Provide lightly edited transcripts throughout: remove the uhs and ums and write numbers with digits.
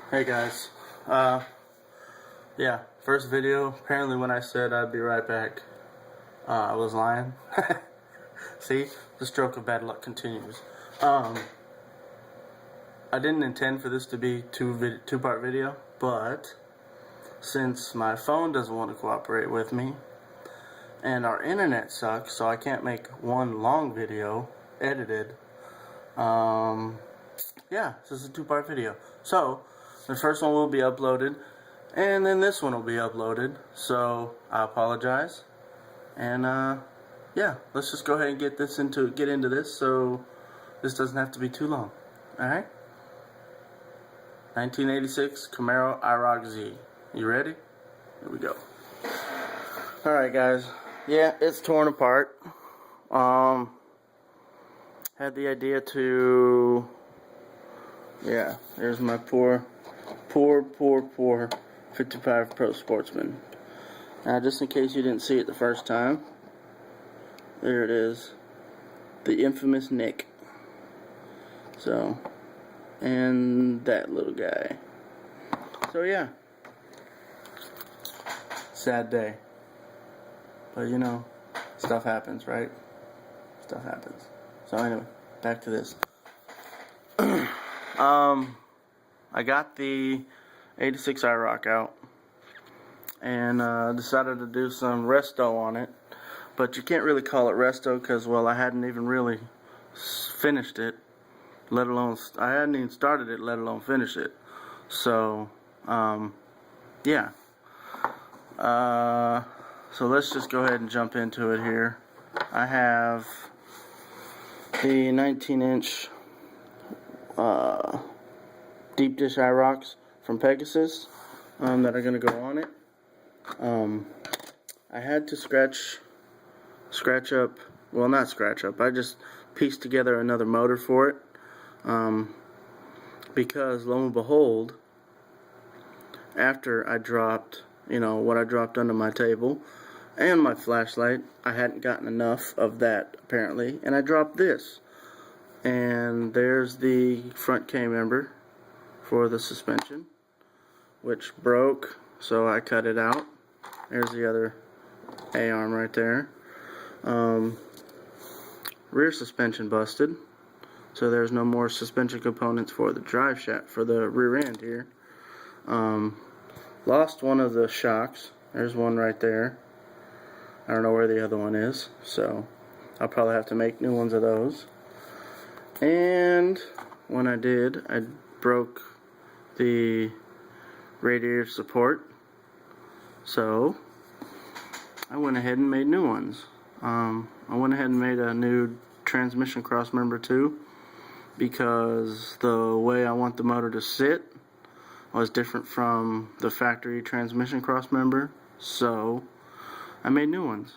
Hey guys, yeah, first video. Apparently when I said I'd be right back, I was lying. See, the stroke of bad luck continues. I didn't intend for this to be two-part video, but since my phone doesn't want to cooperate with me, and our internet sucks, so I can't make one long video edited, yeah, this is a two-part video. So, the first one will be uploaded, and then this one will be uploaded. So, I apologize. And, yeah, let's just go ahead and get into this, so this doesn't have to be too long. Alright? 1986 Camaro IROC Z. You ready? Here we go. Alright, guys. Yeah, it's torn apart. Had the idea to... Yeah, there's my poor 55 Pro Sportsman. Now, just in case you didn't see it the first time, there it is. The infamous Nick. So, and that little guy. So, yeah. Sad day. But, you know, stuff happens, right? Stuff happens. So, anyway, back to this. I got the 86 IROC out and decided to do some resto on it, but you can't really call it resto because, well, I hadn't even really finished it, let alone I hadn't even started it, let alone finish it. So yeah, so let's just go ahead and jump into it here. I have the 19-inch deep dish IROCs from Pegasus that are going to go on it. I had to scratch up, well, not scratch up, I just pieced together another motor for it, because lo and behold, after I dropped, you know, what I dropped under my table and my flashlight, I hadn't gotten enough of that apparently, and I dropped this. And there's the front K-member for the suspension, which broke, so I cut it out. There's the other A-arm right there. Rear suspension busted, so there's no more suspension components for the drive shaft, for the rear end here. Lost one of the shocks. There's one right there. I don't know where the other one is, so I'll probably have to make new ones of those. And when I did, I broke the radiator support, so I went ahead and made new ones. I went ahead and made a new transmission cross member too, because the way I want the motor to sit was different from the factory transmission cross member, so I made new ones.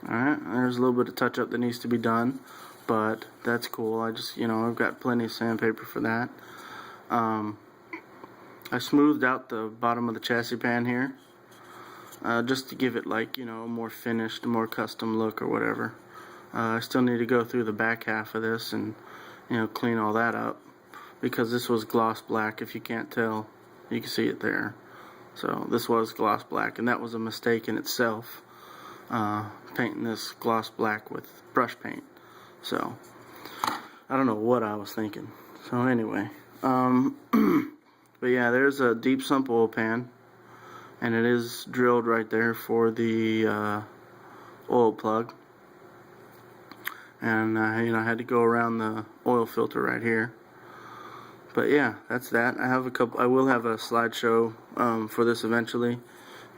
Alright, there's a little bit of touch up that needs to be done, but that's cool. I just, you know, I've got plenty of sandpaper for that. I smoothed out the bottom of the chassis pan here, just to give it, like, you know, a more finished, more custom look or whatever. I still need to go through the back half of this and, you know, clean all that up, because this was gloss black. If you can't tell, you can see it there. So this was gloss black, and that was a mistake in itself, painting this gloss black with brush paint. So I don't know what I was thinking. So anyway, but yeah, there's a deep sump oil pan, and it is drilled right there for the oil plug. And you know, I had to go around the oil filter right here. But yeah, that's that. I will have a slideshow for this eventually.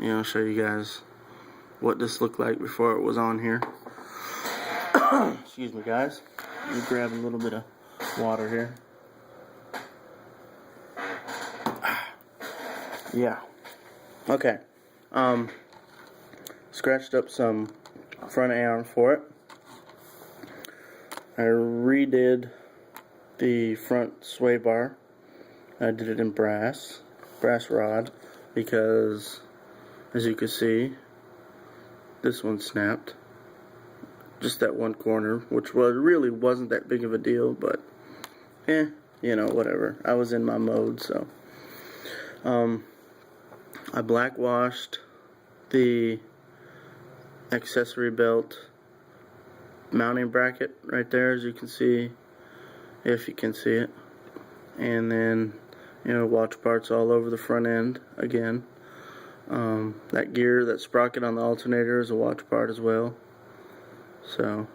You know, show you guys what this looked like before it was on here. Excuse me, guys. Let me grab a little bit of water here. Yeah. Okay. Scratched up some front A-arm for it. I redid the front sway bar. I did it in brass rod, because as you can see, this one snapped. Just that one corner, which really wasn't that big of a deal, but you know, whatever. I was in my mode, so I black washed the accessory belt mounting bracket right there, as you can see, if you can see it, and then watch parts all over the front end again. That gear, that sprocket on the alternator is a watch part as well. So,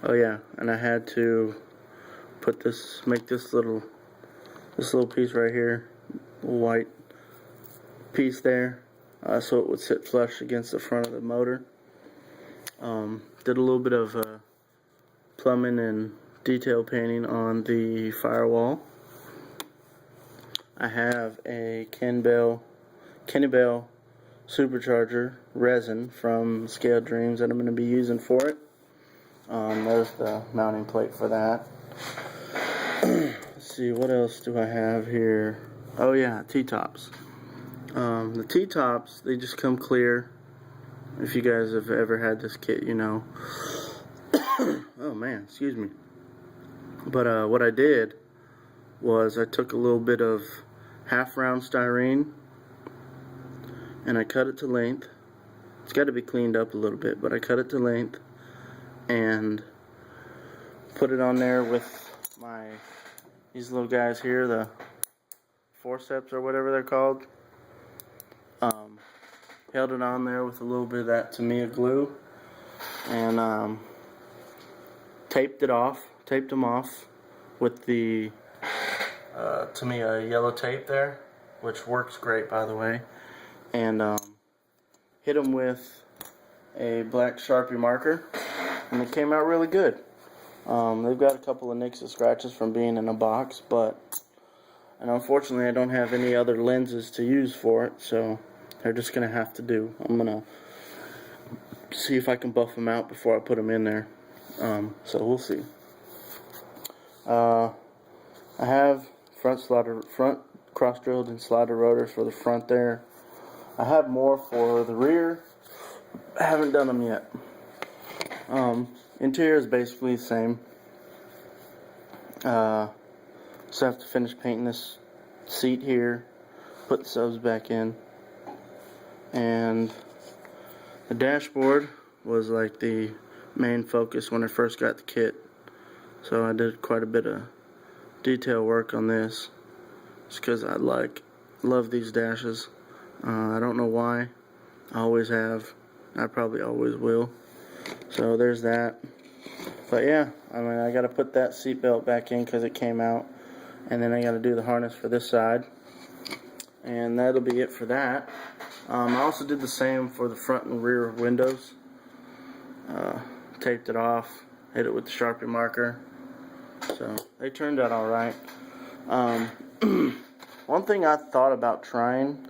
oh yeah, and I had to make this little piece right here, little white piece there, so it would sit flush against the front of the motor. Did a little bit of plumbing and detail painting on the firewall. I have a Kenny Bell supercharger resin from Scaled Dreams that I'm going to be using for it. There's the mounting plate for that. Let's see, what else do I have here? Oh yeah, T-tops. The T-tops, they just come clear. If you guys have ever had this kit, you know. Oh man, excuse me. But what I did was I took a little bit of half round styrene and I cut it to length. It's got to be cleaned up a little bit, but I cut it to length and put it on there with these little guys here, the forceps or whatever they're called. Held it on there with a little bit of that Tamiya glue, and taped them off with the Tamiya yellow tape there, which works great, by the way, and hit them with a black Sharpie marker, and it came out really good. They've got a couple of nicks and scratches from being in a box, and unfortunately I don't have any other lenses to use for it, so they're just going to have to do. I'm going to see if I can buff them out before I put them in there. So we'll see. I have front cross-drilled and slotted rotors for the front there. I have more for the rear. I haven't done them yet. Interior is basically the same. So I have to finish painting this seat here, put the subs back in. And the dashboard was like the main focus when I first got the kit, so I did quite a bit of detail work on this just because I love these dashes. I don't know why. I always have. I probably always will. So there's that. But yeah, I mean, I got to put that seat belt back in because it came out, and then I got to do the harness for this side, and that'll be it for that. I also did the same for the front and rear windows. Taped it off, hit it with the Sharpie marker. So they turned out alright. One thing I thought about trying,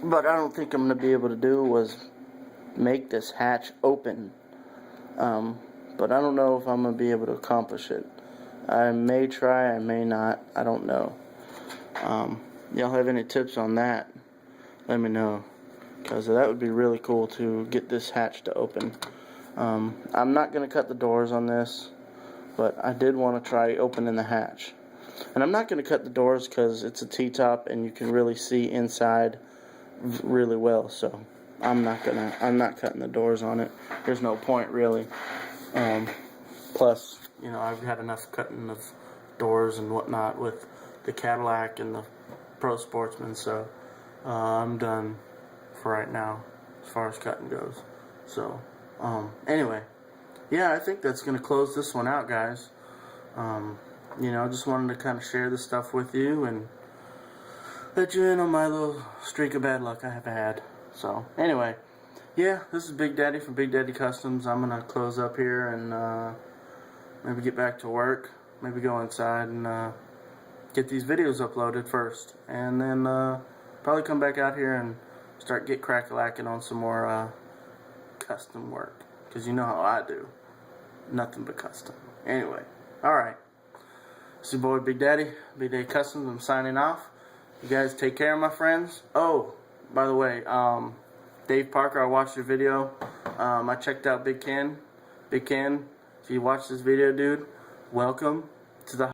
but I don't think I'm going to be able to do, was make this hatch open. But I don't know if I'm going to be able to accomplish it. I may try, I may not. I don't know. Y'all have any tips on that? Let me know, because that would be really cool to get this hatch to open. I'm not going to cut the doors on this, but I did want to try opening the hatch. And I'm not going to cut the doors because it's a T-top and you can really see inside really well, so I'm not cutting the doors on it. There's no point really. Plus, I've had enough cutting of doors and whatnot with the Cadillac and the Pro Sportsman, so I'm done for right now as far as cutting goes. So anyway, yeah, I think that's going to close this one out, guys. Just wanted to kind of share this stuff with you and let you in on my little streak of bad luck I have had. So anyway, yeah, this is Big Daddy from Big Daddy Customs. I'm going to close up here and maybe get back to work, maybe go inside and get these videos uploaded first, and then probably come back out here and start crack-a-lacking on some more custom work, because you know how I do, nothing but custom. Anyway, alright, it's your boy Big Daddy, Big Daddy Customs. I'm signing off. You guys take care, my friends. Oh, by the way, Dave Parker, I watched your video. I checked out Big Ken. Big Ken, if you watch this video, dude, welcome to the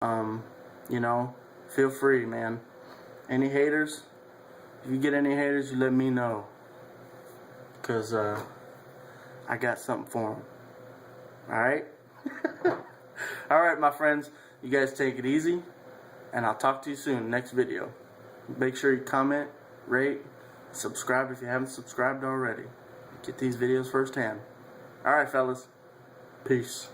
You know, feel free, man. Any haters? If you get any haters, you let me know. Because I got something for them. Alright? Alright, my friends. You guys take it easy. And I'll talk to you soon. Next video. Make sure you comment, rate, subscribe if you haven't subscribed already. Get these videos firsthand. Alright, fellas. Peace.